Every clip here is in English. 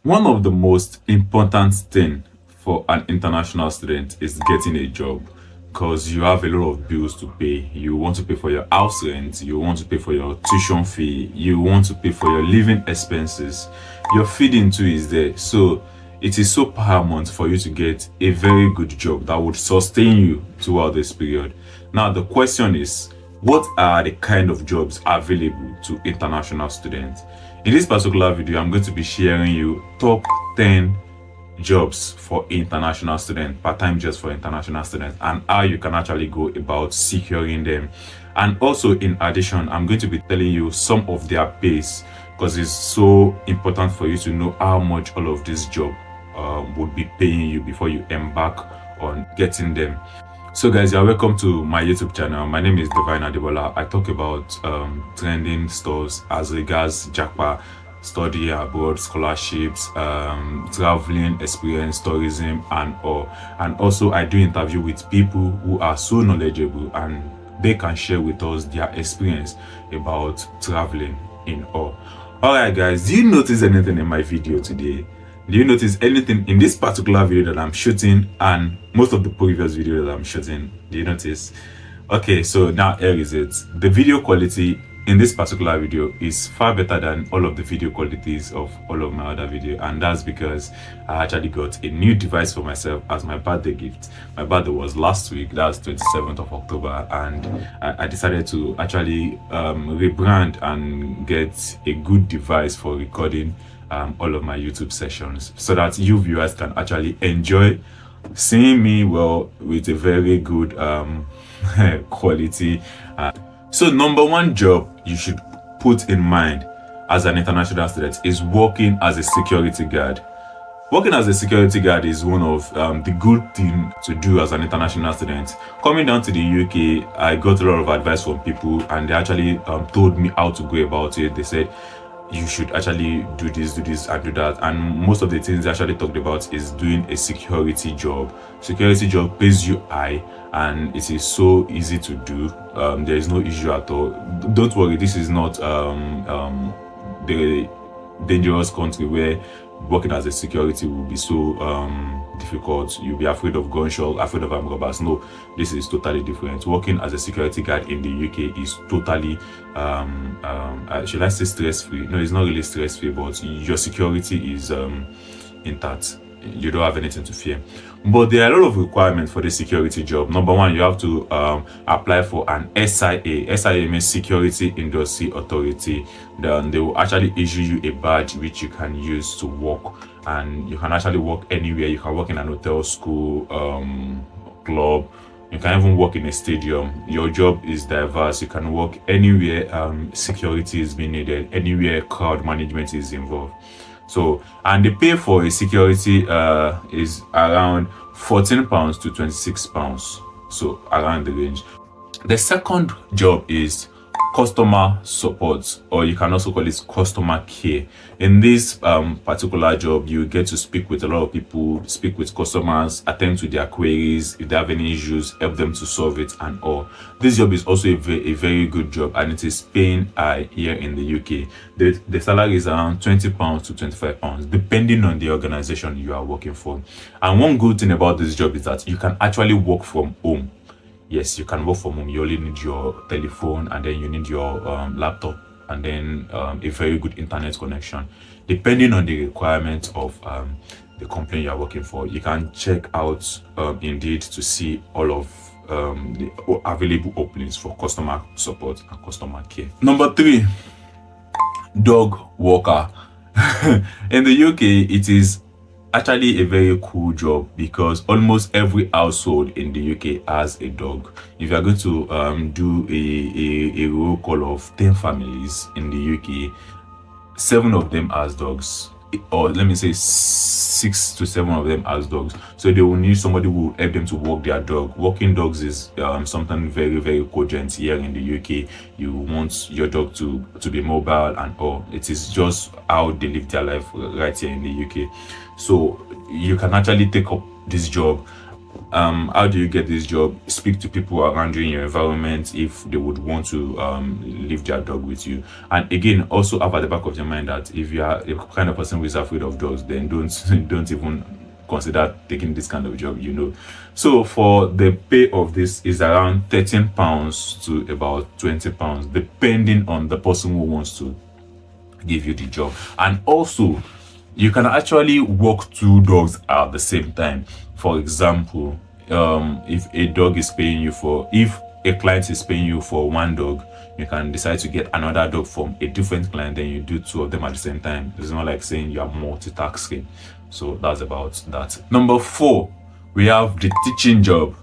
One of the most important thing for an international student is getting a job because you have a lot of bills to pay. You want to pay for your house rent, you want to pay for your tuition fee, you want to pay for your living expenses. Your feeding too is there. So it is so paramount for you to get a very good job that would sustain you throughout this period. Now the question is, what are the kind of jobs available to international students? In this particular video, I'm going to be sharing you top 10 jobs for international students, part-time jobs for international students, and how you can actually go about securing them. And also, in addition, I'm going to be telling you some of their pays because it's so important for you to know how much all of this job would be paying you before you embark on getting them. So guys, you're welcome to my YouTube channel. My name is DivineAdebola. I talk about trending stuff as regards Japa, study abroad, scholarships, traveling, experience, tourism, and all. And also I do interview with people who are so knowledgeable and they can share with us their experience about traveling in all. Alright guys, do you notice anything in my video today? Do you notice anything in this particular video that I'm shooting and most of the previous videos that I'm shooting? Do you notice? Okay, so now here is it. The video quality in this particular video is far better than all of the video qualities of all of my other videos, and that's because I actually got a new device for myself as my birthday gift. My birthday was last week, that's 27th of October, and I decided to actually rebrand and get a good device for recording all of my YouTube sessions so that you viewers can actually enjoy seeing me well with a very good quality. So number one job you should put in mind as an international student is working as a security guard. Working as a security guard is one of the good thing to do as an international student. Coming down to the UK, I got a lot of advice from people and they actually told me how to go about it. They said, you should actually do this and do that, and most of the things they actually talked about is doing a security job. Security job pays you high and it is so easy to do. There is no issue at all. Don't worry, this is not the dangerous country where working as a security will be so difficult. You'll be afraid of gunshot, afraid of armed robbers. No, this is totally different. Working as a security guard in the UK is totally should I say stress-free? No, it's not really stress-free, but your security is intact. You don't have anything to fear. But there are a lot of requirements for the security job. Number one, you have to apply for an SIA. SIA means Security Industry Authority. Then they will actually issue you a badge which you can use to work, and you can actually work anywhere. You can work in an hotel, school, club. You can even work in a stadium. Your job is diverse. You can work anywhere security is being needed, anywhere crowd management is involved. So, and the pay for a security is around £14 to £26. So around the range. The second job is customer support, or you can also call it customer care. In this particular job, you get to speak with a lot of people, speak with customers, attend to their queries. If they have any issues, help them to solve it and all. This job is also a very good job, and it is paying here in the UK. The salary is around £20 to £25 depending on the organization you are working for. And one good thing about this job is that you can actually work from home. Yes, you can work from home. You only need your telephone, and then you need your laptop, and then a very good internet connection. Depending on the requirements of the company you are working for, you can check out Indeed to see all of the available openings for customer support and customer care. Number three, dog walker. In the UK, it is actually a very cool job because almost every household in the UK has a dog. If you are going to do a roll call of 10 families in the UK, 7 of them has dogs, or let me say 6 to 7 of them has dogs. So they will need somebody who will help them to walk their dog. Walking dogs is something very cogent here in the UK. You want your dog to be mobile and all. It is just how they live their life right here in the UK. So you can actually take up this job how do you get this job? Speak to people around you in your environment if they would want to leave their dog with you. And again, also have at the back of your mind that if you are a kind of person who is afraid of dogs, then don't don't even consider taking this kind of job, you know. So for the pay of this is around £13 to about £20, depending on the person who wants to give you the job. And also, you can actually walk two dogs at the same time. For example, if a dog is paying you for, if a client is paying you for one dog, you can decide to get another dog from a different client, then you do two of them at the same time. It's not like saying you are multitasking. So that's about that. Number 4, we have the teaching job.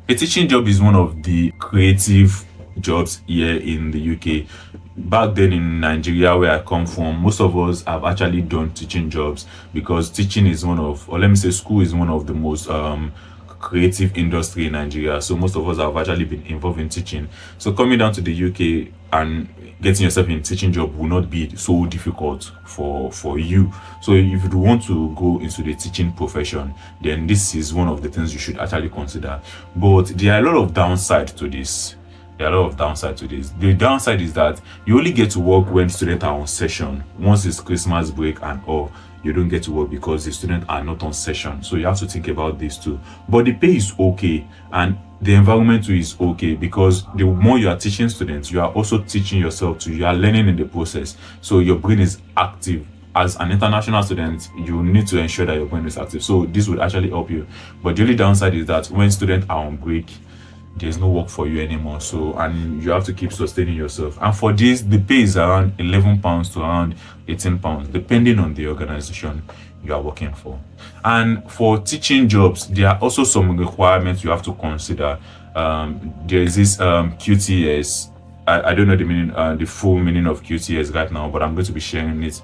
A teaching job is one of the creative jobs here in the UK. Back then in Nigeria, where I come from, most of us have actually done teaching jobs because teaching is one of, or let me say, school is one of the most creative industry in Nigeria. So most of us have actually been involved in teaching. So coming down to the UK and getting yourself in a teaching job will not be so difficult for you. So if you want to go into the teaching profession, then this is one of the things you should actually consider. But there are a lot of downside to this. There are a lot of downside to this. The downside is that you only get to work when students are on session. Once it's Christmas break and all, you don't get to work because the students are not on session. So you have to think about this too. But the pay is okay and the environment too is okay, because the more you are teaching students, you are also teaching yourself too. You are learning in the process. So your brain is active. As an international student, you need to ensure that your brain is active. So this would actually help you. But the only downside is that when students are on break, there's no work for you anymore, so and you have to keep sustaining yourself. And for this, the pay is around £11 to around £18, depending on the organization you are working for. And for teaching jobs, there are also some requirements you have to consider. There is this QTS. I don't know the meaning, the full meaning of QTS right now, but I'm going to be sharing it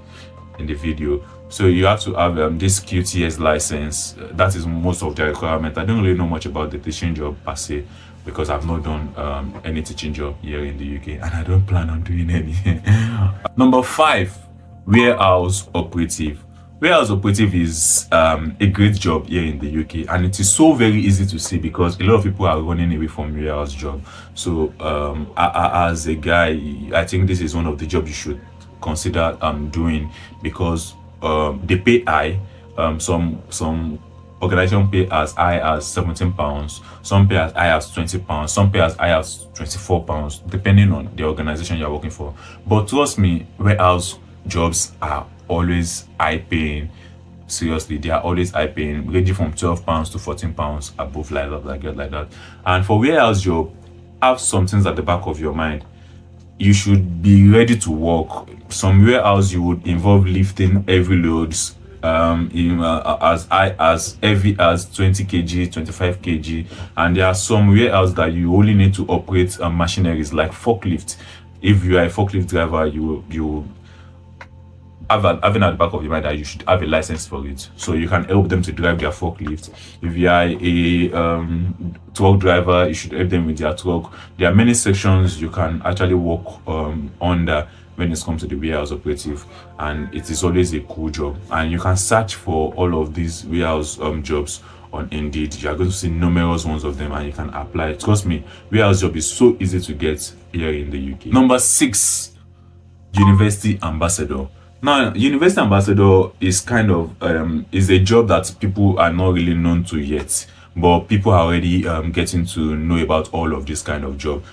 in the video. So you have to have this QTS license. That is most of the requirement. I don't really know much about the teaching job per se, because I've not done any teaching job here in the UK, and I don't plan on doing any. Number 5, warehouse operative. Warehouse operative is a great job here in the UK, and it is so very easy to see because a lot of people are running away from warehouse job. So as a guy, I think this is one of the jobs you should consider doing, because they pay high. Some organization pay as high as £17, some pay as high as £20, some pay as high as £24, depending on the organization you're working for. But trust me, warehouse jobs are always high paying. Seriously, they are always high paying, ranging from £12 to £14 above, like that. And for warehouse job, have some things at the back of your mind. You should be ready to work. Some warehouse you would involve lifting heavy loads, as high as heavy as 20 kg, 25 kg, and there are some warehouse that you only need to operate machineries like forklift. If you are a forklift driver, you having at the back of your mind that you should have a license for it, so you can help them to drive their forklift. If you are a truck driver, you should help them with their truck. There are many sections you can actually work under when it comes to the warehouse operative, and it is always a cool job. And you can search for all of these warehouse jobs on Indeed. You are going to see numerous ones of them, and you can apply. Trust me, warehouse job is so easy to get here in the UK. Number 6, university ambassador. Now, university ambassador is kind of is a job that people are not really known to yet, but people are already getting to know about all of this kind of job.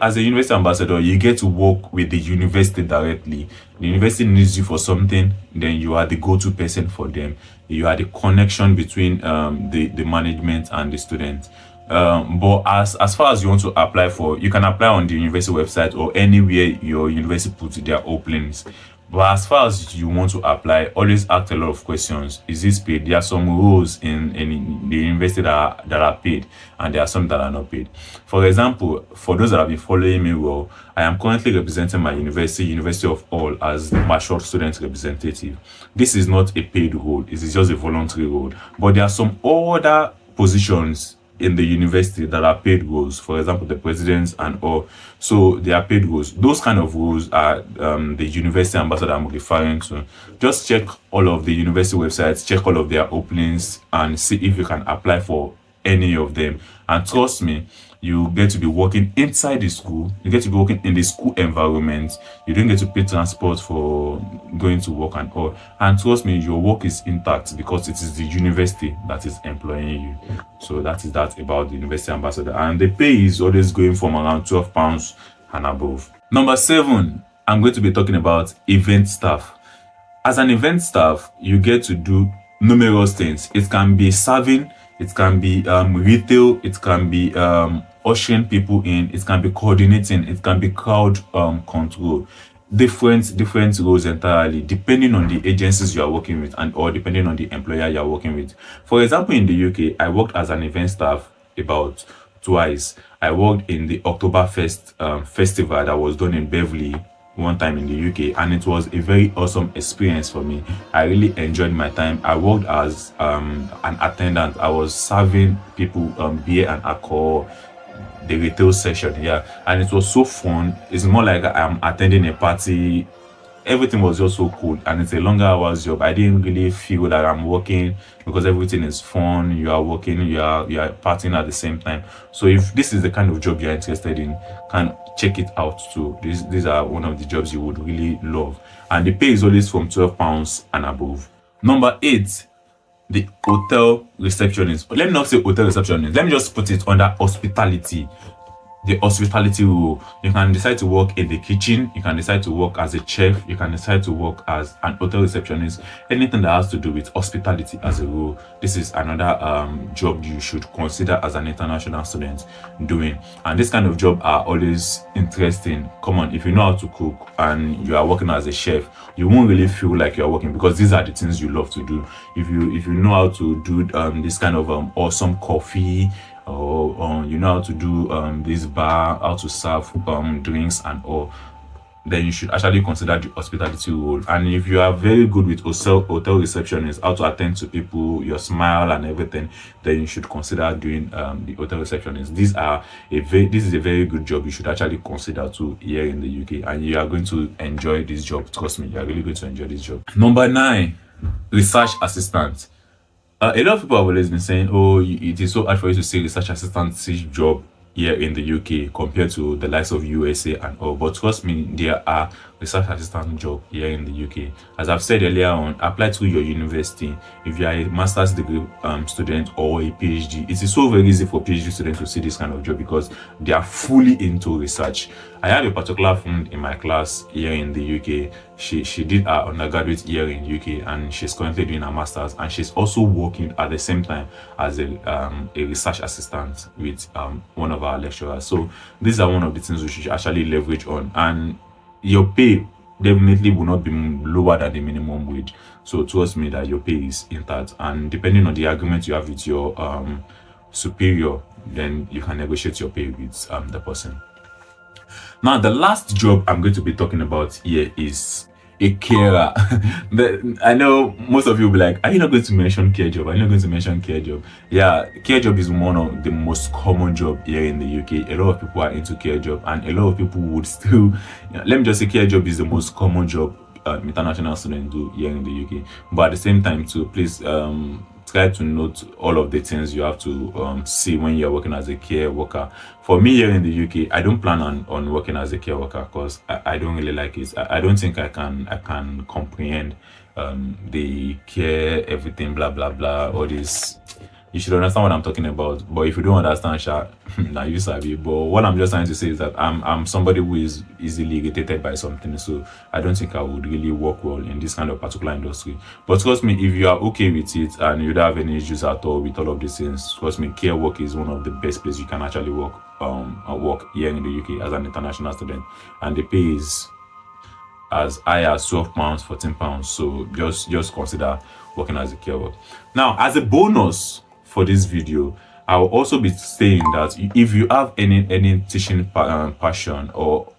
As a university ambassador, you get to work with the university directly. The university needs you for something, then you are the go-to person for them. You are the connection between the management and the student. But as far as you want to apply for, you can apply on the university website or anywhere your university puts their openings. But as far as you want to apply, always ask a lot of questions. Is this paid? There are some roles in the university that are paid, and there are some that are not paid. For example, for those that have been following me well, I am currently representing my university, University of All, as my short student representative. This is not a paid role, it is just a voluntary role. But there are some other positions in the university that are paid roles, for example, the presidents and all. So they are paid roles. Those kind of roles are the university ambassador I'm referring to. Just check all of the university websites, check all of their openings, and see if you can apply for any of them. And trust me, you get to be working inside the school, you get to be working in the school environment, you don't get to pay transport for going to work and all. And trust me, your work is intact because it is the university that is employing you. So that is that about the university ambassador. And the pay is always going from around £12 and above. Number 7, I'm going to be talking about event staff. As an event staff, you get to do numerous things. It can be serving, it can be retail, it can be ushering people in, it can be coordinating, it can be crowd control. Different roles entirely, depending on the agencies you are working with and or depending on the employer you are working with. For example, in the UK, I worked as an event staff about twice. I worked in the Oktoberfest festival that was done in Beverly one time in the UK, and it was a very awesome experience for me. I really enjoyed my time. I worked as an attendant. I was serving people beer and alcohol, the retail section, yeah, and it was so fun. It's more like I'm attending a party. Everything was just so cool, and it's a longer hours job. I didn't really feel that I'm working because everything is fun. You are working, you are partying at the same time. So if this is the kind of job you're interested in, can check it out too. These are one of the jobs you would really love, and the pay is always from £12 and above. Number 8, the hotel receptionist. But let me not say hotel receptionist. Let me just put it under hospitality. The hospitality role. You can decide to work in the kitchen, you can decide to work as a chef, you can decide to work as an hotel receptionist, anything that has to do with hospitality as a role. This is another job you should consider as an international student doing. And this kind of job are always interesting. Come on, if you know how to cook and you are working as a chef, you won't really feel like you're working because these are the things you love to do. If you know how to do this kind of awesome coffee, or you know how to do this bar, how to serve drinks and all, then you should actually consider the hospitality role. And if you are very good with hotel receptionist, how to attend to people, your smile and everything, then you should consider doing the hotel receptionist. This is a very good job you should actually consider too here in the UK, and you are going to enjoy this job. Trust me, you are really going to enjoy this job. Number 9, research assistant. A lot of people have always been saying, oh, it is so hard for you to say research assistant job here in the UK compared to the likes of USA and all. But trust me, there are research assistant job here in the UK. As I've said earlier on, apply to your university. If you are a master's degree student or a PhD, it is so very easy for PhD students to see this kind of job because they are fully into research. I have a particular friend in my class here in the UK. She did her undergraduate here in UK and she's currently doing her master's, and she's also working at the same time as a research assistant with one of our lecturers. So these are one of the things we should actually leverage on, and your pay definitely will not be lower than the minimum wage. So trust me that your pay is intact, and depending on the agreement you have with your superior, then you can negotiate your pay with the person. Now, the last job I'm going to be talking about here is a carer. I know most of you will be like, are you not going to mention care job? Are you not going to mention care job? Yeah, care job is one of the most common job here in the UK. A lot of people are into care job, and a lot of people would still, let me just say, care job is the most common job international students do here in the UK. But at the same time too, please try to note all of the things you have to see when you're working as a care worker. For me here in the UK, I don't plan on working as a care worker because I don't really like it. I don't think I can comprehend the care, everything, blah blah blah, all this. You should understand what I'm talking about. But if you don't understand, now you sabi. But what I'm just trying to say is that I'm somebody who is easily irritated by something, so I don't think I would really work well in this kind of particular industry. But trust me, if you are okay with it and you don't have any issues at all with all of these things, trust me, care work is one of the best places you can actually work here in the UK as an international student, and the pay is as high as £12, £14. So just consider working as a care worker. Now, as a bonus for this video, I will also be saying that if you have any teaching passion or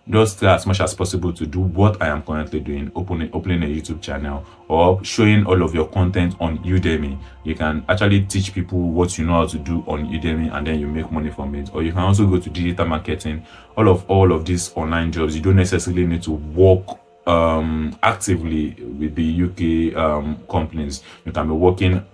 just try as much as possible to do what I am currently doing, opening a YouTube channel or showing all of your content on Udemy. You can actually teach people what you know how to do on Udemy, and then you make money from it. Or you can also go to digital marketing. All of these online jobs, you don't necessarily need to work actively with the UK companies. You can be working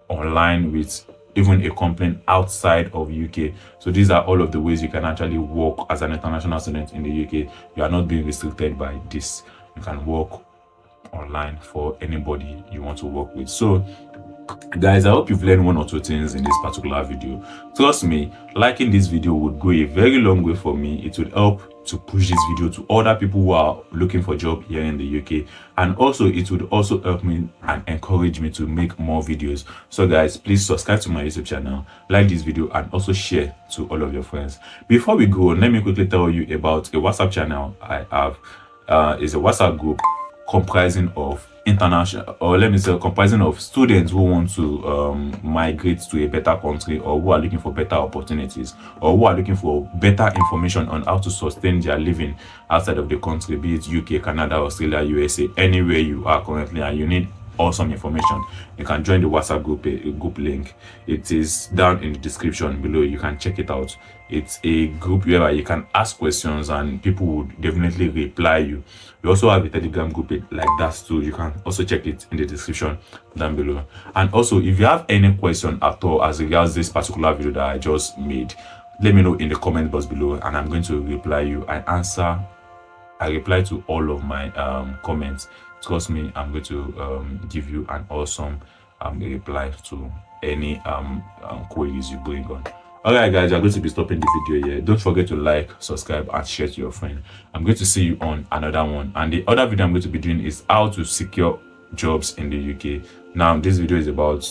online with even a company outside of UK. So these are all of the ways you can actually work as an international student in the UK. You are not being restricted by this. You can work online for anybody you want to work with. So guys, I hope you've learned one or two things in this particular video. Trust me, liking this video would go a very long way for me. It would help to push this video to other people who are looking for a job here in the UK, and also it would also help me and encourage me to make more videos. So guys, please subscribe to my YouTube channel, like this video, and also share to all of your friends. Before we go, let me quickly tell you about a WhatsApp channel I have. It's a WhatsApp group comprising of international, or let me say comprising of students who want to migrate to a better country, or who are looking for better opportunities, or who are looking for better information on how to sustain their living outside of the country, be it UK, Canada, Australia, USA, anywhere you are currently, and you need awesome information. You can join the WhatsApp group link. It is down in the description below. You can check it out. It's a group where you can ask questions and people would definitely reply you. We also have a Telegram group like that too. You can also check it in the description down below. And also, if you have any question at all as regards this particular video that I just made, let me know in the comment box below, and I'm going to reply you. I reply to all of my comments. Trust me, I'm going to give you an awesome reply to any queries you bring on. Alright guys, I'm going to be stopping the video here. Don't forget to like, subscribe, and share to your friend. I'm going to see you on another one. And the other video I'm going to be doing is how to secure jobs in the UK. Now, this video is about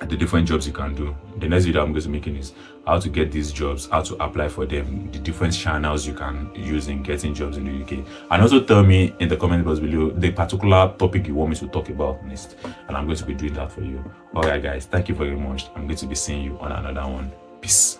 the different jobs you can do. The next video I'm going to be making is how to get these jobs, how to apply for them, the different channels you can use in getting jobs in the UK. And also tell me in the comment box below the particular topic you want me to talk about next, and I'm going to be doing that for you. Alright guys, thank you very much. I'm going to be seeing you on another one. Peace.